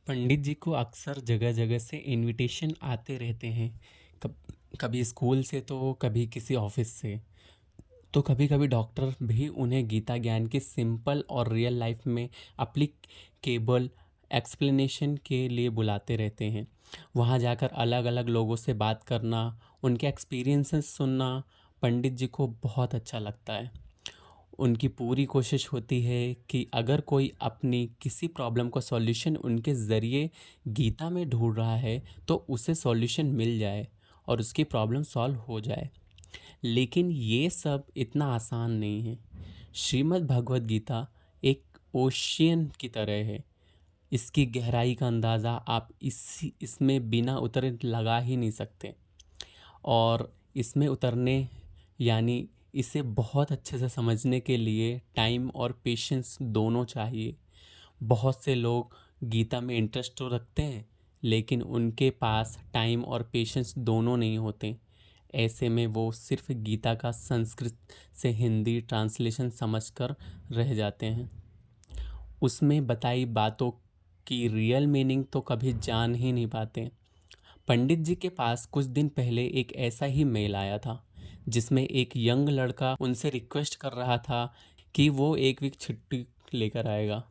पंडित जी को अक्सर जगह जगह से इनविटेशन आते रहते हैं। कब कभी स्कूल से तो कभी किसी ऑफिस से। तो कभी कभी डॉक्टर भी उन्हें गीता ज्ञान की सिंपल और रियल लाइफ में अप्लीकेबल एक्सप्लेनेशन के लिए बुलाते रहते हैं। वहाँ जाकर अलग अलग लोगों से बात करना, उनके एक्सपीरियंसेस सुनना पंडित जी को बहुत अच्छा लगता है। उनकी पूरी कोशिश होती है कि अगर कोई अपनी किसी प्रॉब्लम का सॉल्यूशन उनके ज़रिए गीता में ढूंढ रहा है तो उसे सॉल्यूशन मिल जाए और उसकी प्रॉब्लम सॉल्व हो जाए। लेकिन ये सब इतना आसान नहीं है। श्रीमद् भगवत गीता एक ओशियन की तरह है। इसकी गहराई का अंदाज़ा आप इसमें बिना उतरे लगा ही नहीं सकते। और इसमें उतरने यानी इसे बहुत अच्छे से समझने के लिए टाइम और पेशेंस दोनों चाहिए। बहुत से लोग गीता में इंटरेस्ट तो रखते हैं, लेकिन उनके पास टाइम और पेशेंस दोनों नहीं होते। ऐसे में वो सिर्फ गीता का संस्कृत से हिंदी ट्रांसलेशन समझकर रह जाते हैं। उसमें बताई बातों की रियल मीनिंग तो कभी जान ही नहीं पाते। पंडित जी के पास कुछ दिन पहले एक ऐसा ही मेल आया था, जिसमें एक यंग लड़का उनसे रिक्वेस्ट कर रहा था कि वो एक वीक छुट्टी लेकर आएगा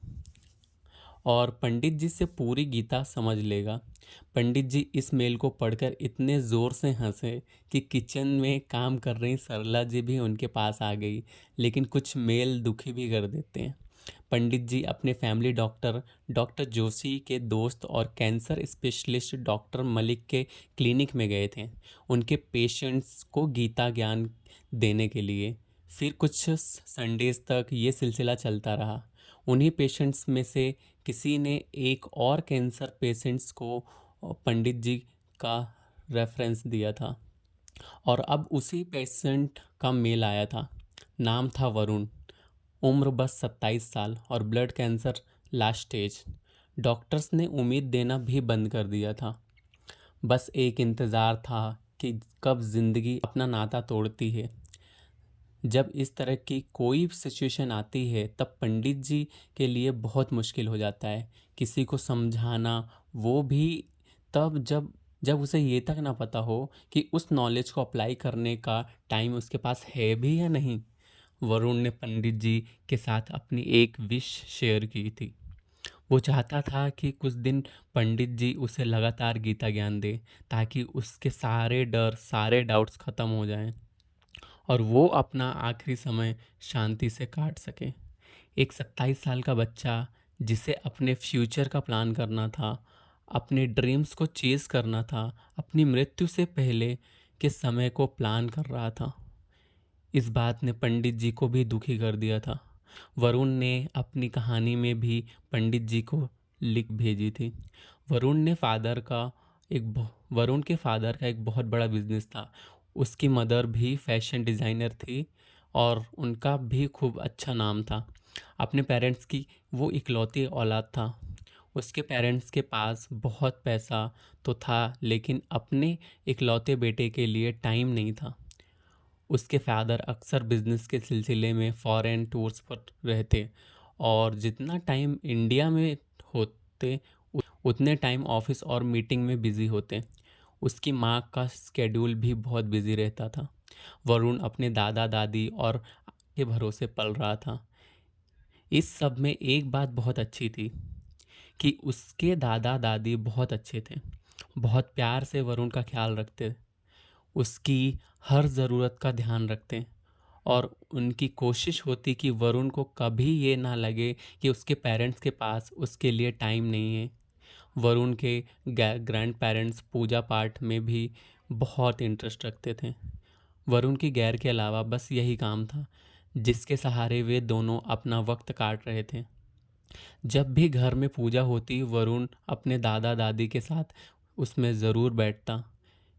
और पंडित जी से पूरी गीता समझ लेगा। पंडित जी इस मेल को पढ़कर इतने ज़ोर से हंसे कि किचन में काम कर रही सरला जी भी उनके पास आ गई। लेकिन कुछ मेल दुखी भी कर देते हैं। पंडित जी अपने फैमिली डॉक्टर डॉक्टर जोशी के दोस्त और कैंसर स्पेशलिस्ट डॉक्टर मलिक के क्लिनिक में गए थे, उनके पेशेंट्स को गीता ज्ञान देने के लिए। फिर कुछ संडेज तक ये सिलसिला चलता रहा। उन्हीं पेशेंट्स में से किसी ने एक और कैंसर पेशेंट्स को पंडित जी का रेफरेंस दिया था और अब उसी पेशेंट का मेल आया था। नाम था वरुण, उम्र बस 27 साल और blood cancer last stage. Doctors ने उम्मीद देना भी बंद कर दिया था। बस एक इंतज़ार था कि कब ज़िंदगी अपना नाता तोड़ती है। जब इस तरह की कोई सिचुएशन आती है तब पंडित जी के लिए बहुत मुश्किल हो जाता है किसी को समझाना, वो भी तब जब जब उसे ये तक ना पता हो कि उस नॉलेज को अप्लाई करने का टाइम उसके पास है भी या नहीं। वरुण ने पंडित जी के साथ अपनी एक विश शेयर की थी। वो चाहता था कि कुछ दिन पंडित जी उसे लगातार गीता ज्ञान दे, ताकि उसके सारे डर सारे डाउट्स ख़त्म हो जाएं और वो अपना आखिरी समय शांति से काट सके। एक 27 साल का बच्चा जिसे अपने फ्यूचर का प्लान करना था, अपने ड्रीम्स को चेज़ करना था, अपनी मृत्यु से पहले के समय को प्लान कर रहा था। इस बात ने पंडित जी को भी दुखी कर दिया था। वरुण ने अपनी कहानी में भी पंडित जी को लिख भेजी थी। वरुण के फादर का एक बहुत बड़ा बिजनेस था। उसकी मदर भी फैशन डिज़ाइनर थी और उनका भी खूब अच्छा नाम था। अपने पेरेंट्स की वो इकलौती औलाद था। उसके पेरेंट्स के पास बहुत पैसा तो था, लेकिन अपने इकलौते बेटे के लिए टाइम नहीं था। उसके फादर अक्सर बिजनेस के सिलसिले में फॉरेन टूर्स पर रहते और जितना टाइम इंडिया में होते उतने टाइम ऑफिस और मीटिंग में बिजी होते। उसकी माँ का स्केड्यूल भी बहुत बिजी रहता था। वरुण अपने दादा दादी और के भरोसे पल रहा था। इस सब में एक बात बहुत अच्छी थी कि उसके दादा दादी बहुत अच्छे थे, बहुत प्यार से वरुण का ख्याल रखते, उसकी हर ज़रूरत का ध्यान रखते और उनकी कोशिश होती कि वरुण को कभी ये ना लगे कि उसके पेरेंट्स के पास उसके लिए टाइम नहीं है। वरुण के ग्रैंड पेरेंट्स पूजा पाठ में भी बहुत इंटरेस्ट रखते थे। वरुण की गैर के अलावा बस यही काम था जिसके सहारे वे दोनों अपना वक्त काट रहे थे। जब भी घर में पूजा होती वरुण अपने दादा दादी के साथ उसमें ज़रूर बैठता।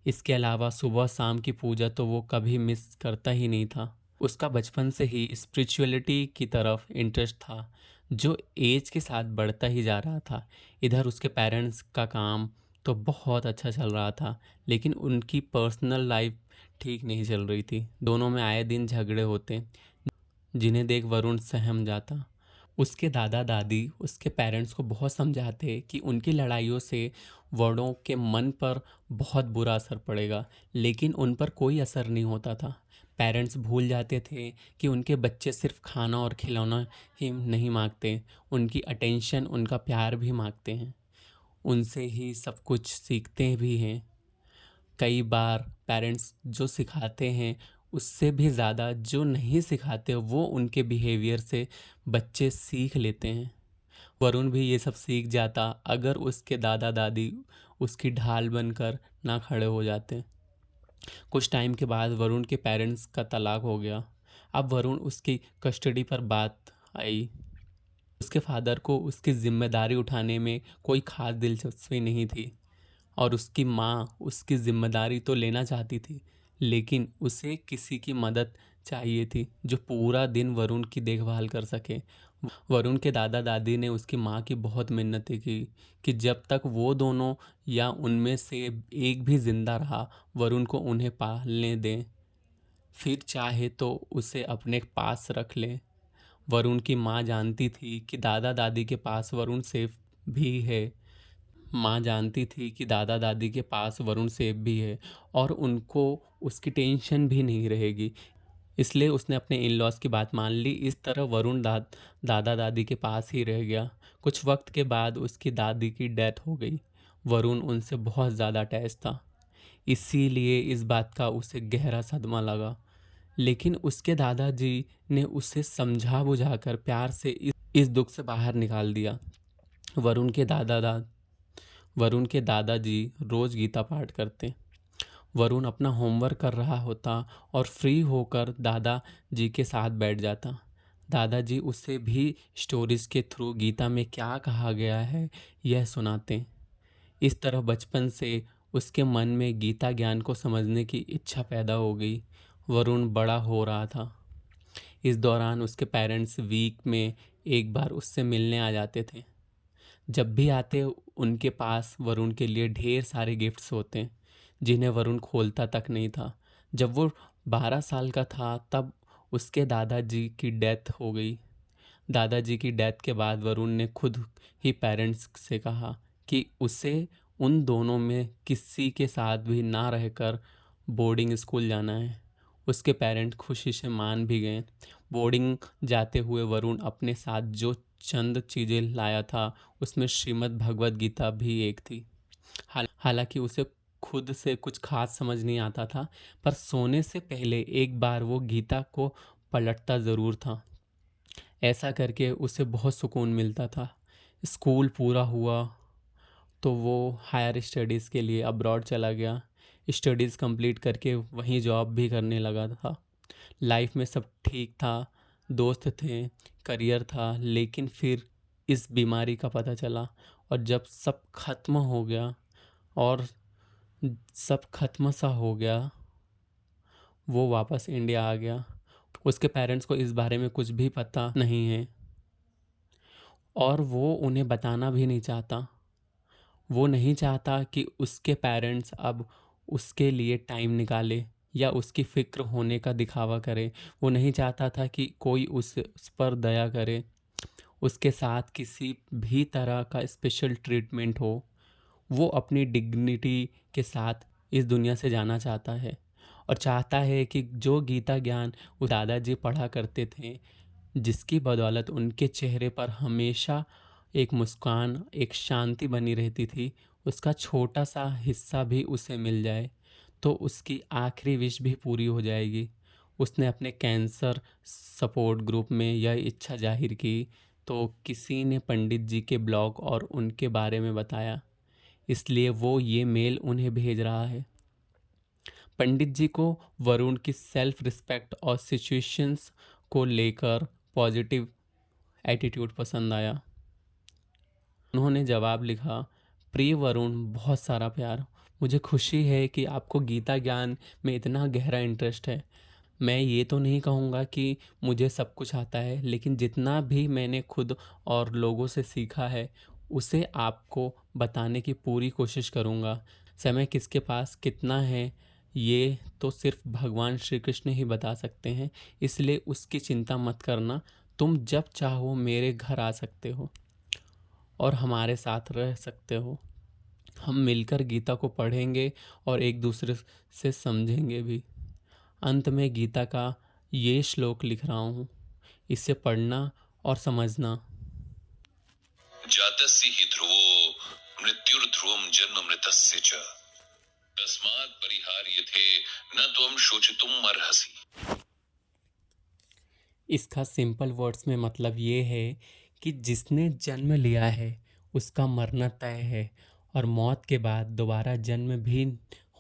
इसके अलावा सुबह शाम की पूजा तो वो कभी मिस करता ही नहीं था। उसका बचपन से ही स्पिरिचुअलिटी की तरफ इंटरेस्ट था, जो एज के साथ बढ़ता ही जा रहा था। इधर उसके पेरेंट्स का काम तो बहुत अच्छा चल रहा था, लेकिन उनकी पर्सनल लाइफ ठीक नहीं चल रही थी। दोनों में आए दिन झगड़े होते, जिन्हें देख वरुण सहम जाता। उसके दादा दादी उसके पेरेंट्स को बहुत समझाते कि उनकी लड़ाइयों से वरुण के मन पर बहुत बुरा असर पड़ेगा, लेकिन उन पर कोई असर नहीं होता था। पेरेंट्स भूल जाते थे कि उनके बच्चे सिर्फ खाना और खिलौना ही नहीं मांगते, उनकी अटेंशन, उनका प्यार भी मांगते हैं। उनसे ही सब कुछ सीखते भी हैं। कई बार पेरेंट्स जो सिखाते हैं उससे भी ज़्यादा जो नहीं सिखाते वो उनके बिहेवियर से बच्चे सीख लेते हैं। वरुण भी ये सब सीख जाता अगर उसके दादा दादी उसकी ढाल बनकर ना खड़े हो जाते। कुछ टाइम के बाद वरुण के पेरेंट्स का तलाक हो गया। अब वरुण उसकी कस्टडी पर बात आई। उसके फादर को उसकी जिम्मेदारी उठाने में कोई खास दिलचस्पी नहीं थी और उसकी माँ उसकी जिम्मेदारी तो लेना चाहती थी, लेकिन उसे किसी की मदद चाहिए थी जो पूरा दिन वरुण की देखभाल कर सके। वरुण के दादा दादी ने उसकी माँ की बहुत मिन्नतें की कि जब तक वो दोनों या उनमें से एक भी जिंदा रहा वरुण को उन्हें पालने दें, फिर चाहे तो उसे अपने पास रख लें। वरुण की माँ जानती थी कि दादा दादी के पास वरुण सेफ भी है। माँ जानती थी कि दादा दादी के पास वरुण सेफ भी है और उनको उसकी टेंशन भी नहीं रहेगी, इसलिए उसने अपने इन लॉज की बात मान ली। इस तरह वरुण दादा दादी के पास ही रह गया। कुछ वक्त के बाद उसकी दादी की डेथ हो गई। वरुण उनसे बहुत ज़्यादा अटैच था, इसीलिए इस बात का उसे गहरा सदमा लगा, लेकिन उसके दादाजी ने उसे समझा बुझाकर प्यार से इस दुख से बाहर निकाल दिया। वरुण के वरुण के दादाजी रोज गीता पाठ करते। वरुण अपना होमवर्क कर रहा होता और फ्री होकर दादाजी के साथ बैठ जाता। दादाजी उसे भी स्टोरीज के थ्रू गीता में क्या कहा गया है यह सुनाते। इस तरह बचपन से उसके मन में गीता ज्ञान को समझने की इच्छा पैदा हो गई। वरुण बड़ा हो रहा था। इस दौरान उसके पेरेंट्स वीक में एक बार उससे मिलने आ जाते थे। जब भी आते उनके पास वरुण के लिए ढेर सारे गिफ्ट्स होते जिन्हें वरुण खोलता तक नहीं था। जब वो 12 साल का था तब उसके दादाजी की डेथ हो गई। दादाजी की डेथ के बाद वरुण ने खुद ही पेरेंट्स से कहा कि उसे उन दोनों में किसी के साथ भी ना रहकर बोर्डिंग स्कूल जाना है। उसके पेरेंट खुशी से मान भी गए। बोर्डिंग जाते हुए वरुण अपने साथ जो चंद चीज़ें लाया था उसमें श्रीमद् भगवत गीता भी एक थी। हालांकि उसे खुद से कुछ खास समझ नहीं आता था, पर सोने से पहले एक बार वो गीता को पलटता ज़रूर था। ऐसा करके उसे बहुत सुकून मिलता था। स्कूल पूरा हुआ तो वो हायर स्टडीज़ के लिए अब्रॉड चला गया। स्टडीज़ कंप्लीट करके वहीं जॉब भी करने लगा था। लाइफ में सब ठीक था, दोस्त थे, करियर था, लेकिन फिर इस बीमारी का पता चला और जब सब खत्म हो गया और सब खत्म सा हो गया वो वापस इंडिया आ गया। उसके पेरेंट्स को इस बारे में कुछ भी पता नहीं है और वो उन्हें बताना भी नहीं चाहता। वो नहीं चाहता कि उसके पेरेंट्स अब उसके लिए टाइम निकाले या उसकी फ़िक्र होने का दिखावा करे। वो नहीं चाहता था कि कोई उस पर दया करे, उसके साथ किसी भी तरह का स्पेशल ट्रीटमेंट हो। वो अपनी डिग्निटी के साथ इस दुनिया से जाना चाहता है और चाहता है कि जो गीता ज्ञान वो दादाजी पढ़ा करते थे, जिसकी बदौलत उनके चेहरे पर हमेशा एक मुस्कान, एक शांति बनी रहती थी, उसका छोटा सा हिस्सा भी उसे मिल जाए तो उसकी आखिरी विश भी पूरी हो जाएगी। उसने अपने कैंसर सपोर्ट ग्रुप में यह इच्छा जाहिर की तो किसी ने पंडित जी के ब्लॉग और उनके बारे में बताया, इसलिए वो ये मेल उन्हें भेज रहा है। पंडित जी को वरुण की सेल्फ रिस्पेक्ट और सिचुएशंस को लेकर पॉजिटिव एटीट्यूड पसंद आया। उन्होंने जवाब लिखा, प्रिय वरुण, बहुत सारा प्यार। मुझे खुशी है कि आपको गीता ज्ञान में इतना गहरा इंटरेस्ट है। मैं ये तो नहीं कहूँगा कि मुझे सब कुछ आता है, लेकिन जितना भी मैंने खुद और लोगों से सीखा है उसे आपको बताने की पूरी कोशिश करूँगा। समय किसके पास कितना है ये तो सिर्फ भगवान श्री कृष्ण ही बता सकते हैं, इसलिए उसकी चिंता मत करना। तुम जब चाहो मेरे घर आ सकते हो और हमारे साथ रह सकते हो। हम मिलकर गीता को पढ़ेंगे और एक दूसरे से समझेंगे भी। अंत में गीता का ये श्लोक लिख रहा हूँ, इसे पढ़ना और समझना। जातस्य हि ध्रुवो मृत्युर्ध्रुवं जन्म मृतस्य च तस्मात् परिहार्यते न त्वं शोचितुम् अर्हसि। इसका सिंपल वर्ड्स में मतलब ये है कि जिसने जन्म लिया है उसका मरना तय है और मौत के बाद दोबारा जन्म भी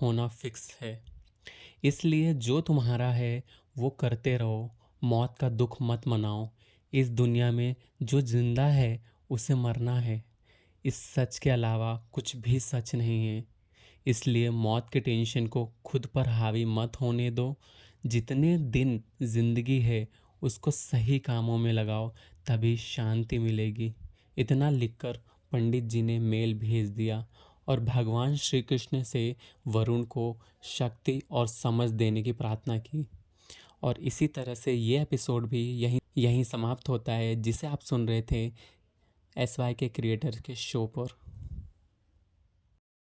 होना फिक्स है। इसलिए जो तुम्हारा है वो करते रहो, मौत का दुख मत मनाओ। इस दुनिया में जो जिंदा है उसे मरना है, इस सच के अलावा कुछ भी सच नहीं है। इसलिए मौत के टेंशन को खुद पर हावी मत होने दो। जितने दिन जिंदगी है उसको सही कामों में लगाओ, तभी शांति मिलेगी। इतना लिखकर पंडित जी ने मेल भेज दिया और भगवान श्री कृष्ण से वरुण को शक्ति और समझ देने की प्रार्थना की। और इसी तरह से ये एपिसोड भी यहीं समाप्त होता है, जिसे आप सुन रहे थे SY के क्रिएटर के शो पर।